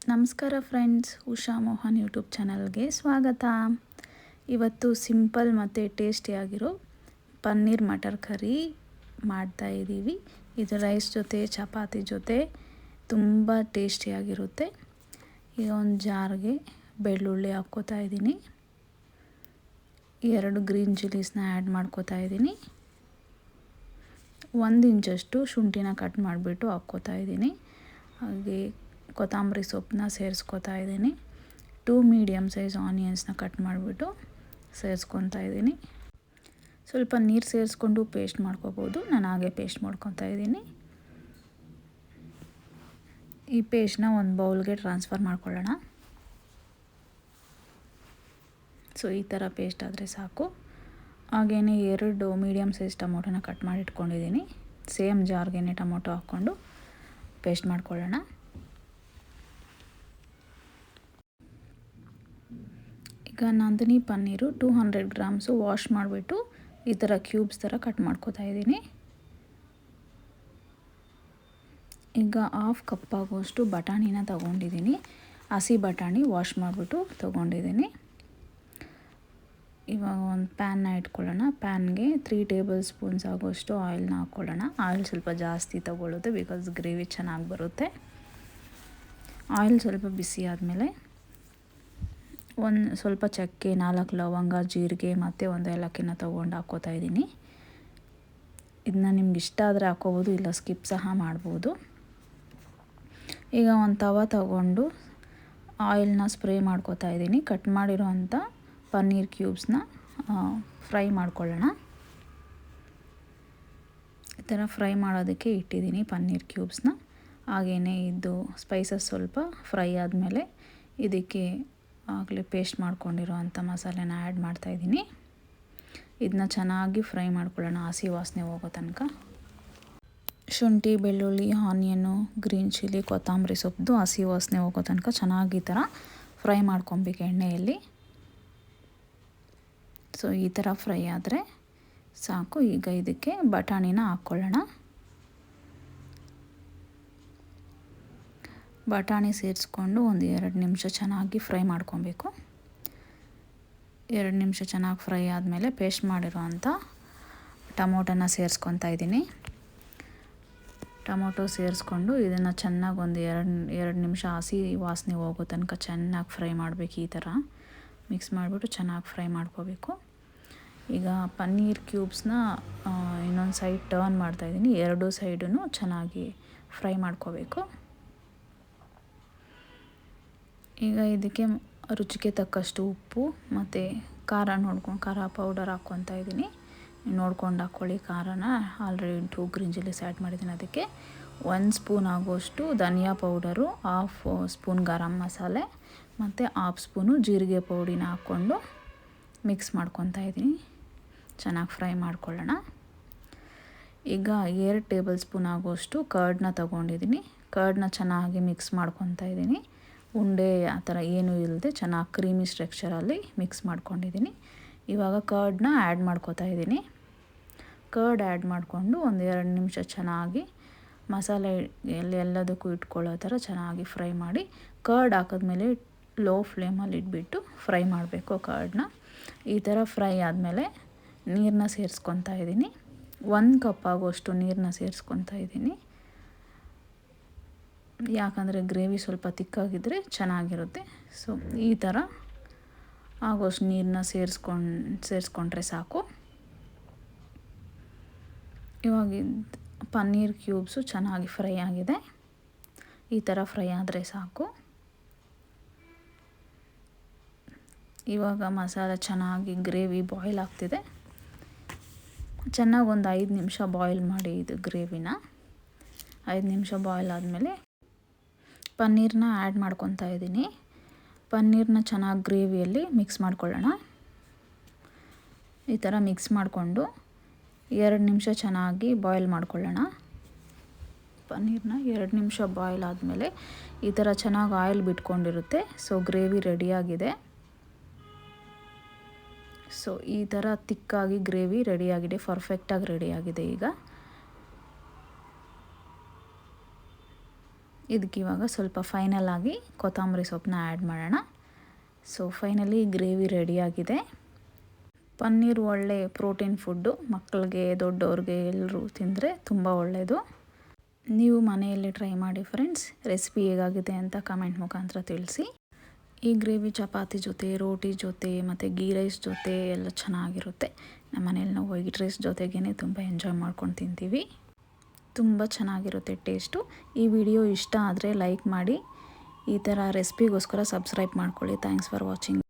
ನಮಸ್ಕಾರ friends, Usha Mohan YouTube ಚಾನಲ್ಗೆ ಸ್ವಾಗತ. ಇವತ್ತು ಸಿಂಪಲ್ ಮತ್ತು ಟೇಸ್ಟಿಯಾಗಿರೋ ಪನ್ನೀರ್ ಮಟರ್ ಕರಿ ಮಾಡ್ತಾಯಿದ್ದೀವಿ. ಇದು ರೈಸ್ ಜೊತೆ ಚಪಾತಿ ಜೊತೆ ತುಂಬ ಟೇಸ್ಟಿಯಾಗಿರುತ್ತೆ. ಈಗ ಒಂದು ಜಾರ್ಗೆ ಬೆಳ್ಳುಳ್ಳಿ ಹಾಕ್ಕೋತಾ ಇದ್ದೀನಿ, 2 ಗ್ರೀನ್ ಚಿಲ್ಲೀಸ್ನ ಆ್ಯಡ್ ಮಾಡ್ಕೋತಾ ಇದ್ದೀನಿ, 1 ಇಂಚಷ್ಟು ಶುಂಠಿನ ಕಟ್ ಮಾಡಿಬಿಟ್ಟು ಹಾಕ್ಕೋತಾ ಇದ್ದೀನಿ. ಹಾಗೆ ಕೊತ್ತಂಬರಿ ಸೊಪ್ಪನ್ನ ಸೇರಿಸ್ಕೊತಾ ಇದ್ದೀನಿ, 2 ಮೀಡಿಯಮ್ ಸೈಜ್ ಆನಿಯನ್ಸ್ನ ಕಟ್ ಮಾಡಿಬಿಟ್ಟು ಸೇರಿಸ್ಕೊತಾ ಇದ್ದೀನಿ. ಸ್ವಲ್ಪ ನೀರು ಸೇರಿಸ್ಕೊಂಡು ಪೇಸ್ಟ್ ಮಾಡ್ಕೋಬೋದು, ನಾನು ಹಾಗೆ ಪೇಸ್ಟ್ ಮಾಡ್ಕೊತಾ ಇದ್ದೀನಿ. ಈ ಪೇಸ್ಟ್ನ ಒಂದು ಬೌಲ್ಗೆ ಟ್ರಾನ್ಸ್ಫರ್ ಮಾಡ್ಕೊಳ್ಳೋಣ. ಸೊ ಈ ಥರ ಪೇಸ್ಟ್ ಆದರೆ ಸಾಕು. ಹಾಗೆಯೇ 2 ಮೀಡಿಯಮ್ ಸೈಜ್ ಟೊಮೊಟೊನ ಕಟ್ ಮಾಡಿ ಇಟ್ಕೊಂಡಿದ್ದೀನಿ. ಸೇಮ್ ಜಾರ್ಗೆ ಟೊಮೊಟೊ ಹಾಕ್ಕೊಂಡು ಪೇಸ್ಟ್ ಮಾಡ್ಕೊಳ್ಳೋಣ. ಈಗ ನಂದಿನಿ ಪನ್ನೀರು 200 ಗ್ರಾಮ್ಸು ವಾಶ್ ಮಾಡಿಬಿಟ್ಟು ಈ ಥರ ಕ್ಯೂಬ್ಸ್ ಥರ ಕಟ್ ಮಾಡ್ಕೋತಾ ಇದ್ದೀನಿ. ಈಗ 1/2 ಕಪ್ ಆಗುವಷ್ಟು ಬಟಾಣಿನ ತೊಗೊಂಡಿದ್ದೀನಿ. ಹಸಿ ಬಟಾಣಿ ವಾಶ್ ಮಾಡಿಬಿಟ್ಟು ತೊಗೊಂಡಿದ್ದೀನಿ. ಇವಾಗ ಒಂದು ಪ್ಯಾನ್ನ ಇಟ್ಕೊಳ್ಳೋಣ. ಪ್ಯಾನ್ಗೆ 3 ಟೇಬಲ್ ಸ್ಪೂನ್ಸ್ ಆಗುವಷ್ಟು ಆಯಿಲ್ನ ಹಾಕ್ಕೊಳ್ಳೋಣ. ಆಯಿಲ್ ಸ್ವಲ್ಪ ಜಾಸ್ತಿ ತೊಗೊಳ್ಳೋದು, ಬಿಕಾಸ್ ಗ್ರೇವಿ ಚೆನ್ನಾಗಿ ಬರುತ್ತೆ. ಆಯಿಲ್ ಸ್ವಲ್ಪ ಬಿಸಿ ಆದಮೇಲೆ ಸ್ವಲ್ಪ ಚಕ್ಕೆ, 4 ಲವಂಗ, ಜೀರಿಗೆ ಮತ್ತು 1 ಏಲಕ್ಕಿನ ತೊಗೊಂಡು ಹಾಕ್ಕೋತಾ ಇದ್ದೀನಿ. ಇದನ್ನ ನಿಮ್ಗೆ ಇಷ್ಟ ಆದರೆ ಹಾಕ್ಕೋಬೋದು, ಇಲ್ಲ ಸ್ಕಿಪ್ ಸಹ ಮಾಡ್ಬೋದು. ಈಗ ಒಂದು ತವ ತಗೊಂಡು ಆಯಿಲ್ನ ಸ್ಪ್ರೇ ಮಾಡ್ಕೋತಾ ಇದ್ದೀನಿ. ಕಟ್ ಮಾಡಿರೋವಂಥ ಪನ್ನೀರ್ ಕ್ಯೂಬ್ಸ್ನ ಫ್ರೈ ಮಾಡ್ಕೊಳ್ಳೋಣ. ಈ ಥರ ಫ್ರೈ ಮಾಡೋದಕ್ಕೆ ಇಟ್ಟಿದ್ದೀನಿ ಪನ್ನೀರ್ ಕ್ಯೂಬ್ಸ್ನ. ಹಾಗೆಯೇ ಇದು ಸ್ಪೈಸಸ್ ಸ್ವಲ್ಪ ಫ್ರೈ ಆದಮೇಲೆ ಇದಕ್ಕೆ ಆಗಲೇ ಪೇಸ್ಟ್ ಮಾಡ್ಕೊಂಡಿರೋವಂಥ ಮಸಾಲೆನ ಆ್ಯಡ್ ಮಾಡ್ತಾಯಿದ್ದೀನಿ. ಇದನ್ನ ಚೆನ್ನಾಗಿ ಫ್ರೈ ಮಾಡ್ಕೊಳ್ಳೋಣ, ಹಸಿ ವಾಸನೆ ಹೋಗೋ ತನಕ. ಶುಂಠಿ, ಬೆಳ್ಳುಳ್ಳಿ, ಆನಿಯನ್ನು, ಗ್ರೀನ್ ಚಿಲ್ಲಿ, ಕೊತ್ತಂಬರಿ ಸೊಪ್ಪು ಹಸಿ ವಾಸನೆ ಹೋಗೋ ತನಕ ಚೆನ್ನಾಗಿ ಈ ಥರ ಫ್ರೈ ಮಾಡ್ಕೊಬೇಕು ಎಣ್ಣೆಯಲ್ಲಿ. ಸೊ ಈ ಥರ ಫ್ರೈ ಆದರೆ ಸಾಕು. ಈಗ ಇದಕ್ಕೆ ಬಟಾಣಿನ ಹಾಕ್ಕೊಳ್ಳೋಣ. ಬಟಾಣಿ ಸೇರಿಸ್ಕೊಂಡು ಒಂದು 2 ನಿಮಿಷ ಚೆನ್ನಾಗಿ ಫ್ರೈ ಮಾಡ್ಕೊಬೇಕು. 2 ನಿಮಿಷ ಚೆನ್ನಾಗಿ ಫ್ರೈ ಆದಮೇಲೆ ಪೇಸ್ಟ್ ಮಾಡಿರೋವಂಥ ಟೊಮೊಟೊನ ಸೇರಿಸ್ಕೊತಾ ಇದ್ದೀನಿ. ಟೊಮೊಟೊ ಸೇರಿಸ್ಕೊಂಡು ಇದನ್ನು ಚೆನ್ನಾಗಿ ಒಂದು 2 ನಿಮಿಷ ಹಸಿ ವಾಸನೆ ಹೋಗೋ ತನಕ ಚೆನ್ನಾಗಿ ಫ್ರೈ ಮಾಡಬೇಕು. ಈ ಥರ ಮಿಕ್ಸ್ ಮಾಡಿಬಿಟ್ಟು ಚೆನ್ನಾಗಿ ಫ್ರೈ ಮಾಡ್ಕೋಬೇಕು. ಈಗ ಪನ್ನೀರ್ ಕ್ಯೂಬ್ಸ್ನ ಇನ್ನೊಂದು ಸೈಡ್ ಟರ್ನ್ ಮಾಡ್ತಾಯಿದ್ದೀನಿ. 2 ಸೈಡೂ ಚೆನ್ನಾಗಿ ಫ್ರೈ ಮಾಡ್ಕೋಬೇಕು. ಈಗ ಇದಕ್ಕೆ ರುಚಿಗೆ ತಕ್ಕಷ್ಟು ಉಪ್ಪು ಮತ್ತು ಖಾರ ಪೌಡರ್ ಹಾಕ್ಕೊತಾ ಇದ್ದೀನಿ. ನೋಡ್ಕೊಂಡು ಹಾಕ್ಕೊಳ್ಳಿ ಖಾರನ. ಆಲ್ರೆಡಿ 2 ಗ್ರೀನ್ ಚಿಲ್ಲೀಸ್ ಆ್ಯಡ್ ಮಾಡಿದ್ದೀನಿ. ಅದಕ್ಕೆ 1 ಸ್ಪೂನ್ ಆಗೋಷ್ಟು ಧನಿಯಾ ಪೌಡರು, 1/2 ಸ್ಪೂನ್ ಗರಂ ಮಸಾಲೆ ಮತ್ತು 1/2 ಸ್ಪೂನು ಜೀರಿಗೆ ಪೌಡಿನ ಹಾಕ್ಕೊಂಡು ಮಿಕ್ಸ್ ಮಾಡ್ಕೊತಾ ಇದ್ದೀನಿ. ಚೆನ್ನಾಗಿ ಫ್ರೈ ಮಾಡ್ಕೊಳ್ಳೋಣ. ಈಗ 2 ಟೇಬಲ್ ಸ್ಪೂನ್ ಆಗೋಷ್ಟು ಕರ್ಡ್ನ ತೊಗೊಂಡಿದ್ದೀನಿ. ಕರ್ಡ್ನ ಚೆನ್ನಾಗಿ ಮಿಕ್ಸ್ ಮಾಡ್ಕೊತಾ ಇದ್ದೀನಿ. ಉಂಡೆ ಆ ಥರ ಏನೂ ಇಲ್ಲದೆ ಚೆನ್ನಾಗಿ ಕ್ರೀಮಿ ಸ್ಟ್ರಕ್ಚರಲ್ಲಿ ಮಿಕ್ಸ್ ಮಾಡ್ಕೊಂಡಿದ್ದೀನಿ. ಇವಾಗ ಕರ್ಡ್ನ ಆ್ಯಡ್ ಮಾಡ್ಕೋತಾ ಇದ್ದೀನಿ. ಕರ್ಡ್ ಆ್ಯಡ್ ಮಾಡಿಕೊಂಡು ಒಂದು 2 ನಿಮಿಷ ಚೆನ್ನಾಗಿ ಮಸಾಲೆ ಎಲ್ಲದಕ್ಕೂ ಇಟ್ಕೊಳ್ಳೋ ಥರ ಚೆನ್ನಾಗಿ ಫ್ರೈ ಮಾಡಿ, ಕರ್ಡ್ ಹಾಕಿದ್ಮೇಲೆ ಲೋ ಫ್ಲೇಮಲ್ಲಿ ಇಟ್ಬಿಟ್ಟು ಫ್ರೈ ಮಾಡಬೇಕು ಕರ್ಡ್ನ. ಈ ಥರ ಫ್ರೈ ಆದಮೇಲೆ ನೀರನ್ನ ಸೇರಿಸ್ಕೊತಾ ಇದ್ದೀನಿ. 1 ಕಪ್ ಆಗೋಷ್ಟು ನೀರನ್ನ ಸೇರಿಸ್ಕೊತಾ ಇದ್ದೀನಿ. ಯಾಕಂದರೆ ಗ್ರೇವಿ ಸ್ವಲ್ಪ ತಿಕ್ಕಾಗಿದ್ದರೆ ಚೆನ್ನಾಗಿರುತ್ತೆ. ಸೊ ಈ ಥರ ಆಗೋಷ್ಟು ನೀರನ್ನ ಸೇರಿಸ್ಕೊಂಡ್ರೆ ಸಾಕು. ಇವಾಗ ಪನ್ನೀರ್ ಕ್ಯೂಬ್ಸು ಚೆನ್ನಾಗಿ ಫ್ರೈ ಆಗಿದೆ. ಈ ಥರ ಫ್ರೈ ಆದರೆ ಸಾಕು. ಇವಾಗ ಮಸಾಲೆ ಚೆನ್ನಾಗಿ ಗ್ರೇವಿ ಬಾಯ್ಲ್ ಆಗ್ತಿದೆ. ಚೆನ್ನಾಗಿ ಒಂದು 5 ನಿಮಿಷ ಬಾಯ್ಲ್ ಮಾಡಿ ಇದು ಗ್ರೇವಿನ. 5 ನಿಮಿಷ ಬಾಯ್ಲ್ ಆದಮೇಲೆ ಪನ್ನೀರನ್ನ ಆ್ಯಡ್ ಮಾಡ್ಕೊತಾ ಇದ್ದೀನಿ. ಪನ್ನೀರನ್ನ ಚೆನ್ನಾಗಿ ಗ್ರೇವಿಯಲ್ಲಿ ಮಿಕ್ಸ್ ಮಾಡ್ಕೊಳ್ಳೋಣ. ಈ ಥರ ಮಿಕ್ಸ್ ಮಾಡಿಕೊಂಡು 2 ನಿಮಿಷ ಚೆನ್ನಾಗಿ ಬಾಯ್ಲ್ ಮಾಡ್ಕೊಳ್ಳೋಣ. ಪನ್ನೀರನ್ನ 2 ನಿಮಿಷ ಬಾಯ್ಲ್ ಆದಮೇಲೆ ಈ ಥರ ಚೆನ್ನಾಗಿ ಆಯಿಲ್ ಬಿಟ್ಕೊಂಡಿರುತ್ತೆ. ಸೊ ಗ್ರೇವಿ ರೆಡಿಯಾಗಿದೆ. ಸೊ ಈ ಥರ ತಿಕ್ಕಾಗಿ ಗ್ರೇವಿ ರೆಡಿಯಾಗಿದೆ, ಪರ್ಫೆಕ್ಟಾಗಿ ರೆಡಿಯಾಗಿದೆ. ಇದಕ್ಕೆ ಇವಾಗ ಸ್ವಲ್ಪ ಫೈನಲ್ ಆಗಿ ಕೊತ್ತಂಬರಿ ಸೊಪ್ಪನ್ನ ಆ್ಯಡ್ ಮಾಡೋಣ. ಸೊ ಫೈನಲಿ ಗ್ರೇವಿ ರೆಡಿಯಾಗಿದೆ. ಪನ್ನೀರ್ ಒಳ್ಳೆ ಪ್ರೋಟೀನ್ ಫುಡ್ಡು, ಮಕ್ಕಳಿಗೆ ದೊಡ್ಡವ್ರಿಗೆ ಎಲ್ಲರೂ ತಿಂದರೆ ತುಂಬ ಒಳ್ಳೆಯದು. ನೀವು ಮನೆಯಲ್ಲೇ ಟ್ರೈ ಮಾಡಿ ಫ್ರೆಂಡ್ಸ್. ರೆಸಿಪಿ ಹೇಗಾಗಿದೆ ಅಂತ ಕಮೆಂಟ್ ಮುಖಾಂತರ ತಿಳಿಸಿ. ಈ ಗ್ರೇವಿ ಚಪಾತಿ ಜೊತೆ, ರೋಟಿ ಜೊತೆ ಮತ್ತು ಗೀ ರೈಸ್ ಜೊತೆ ಎಲ್ಲ ಚೆನ್ನಾಗಿರುತ್ತೆ. ನಮ್ಮ ಮನೇಲಿ ನಾವು ವೈಟ್ ರೈಸ್ ಜೊತೆಗೇ ತುಂಬ ಎಂಜಾಯ್ ಮಾಡ್ಕೊಂಡು ತಿಂತೀವಿ. ತುಂಬ ಚೆನ್ನಾಗಿರುತ್ತೆ ಟೇಸ್ಟು. ಈ ವಿಡಿಯೋ ಇಷ್ಟ ಆದರೆ ಲೈಕ್ ಮಾಡಿ. ಈ ಥರ ರೆಸಿಪಿಗೋಸ್ಕರ ಸಬ್ಸ್ಕ್ರೈಬ್ ಮಾಡ್ಕೊಳ್ಳಿ. Thanks for watching.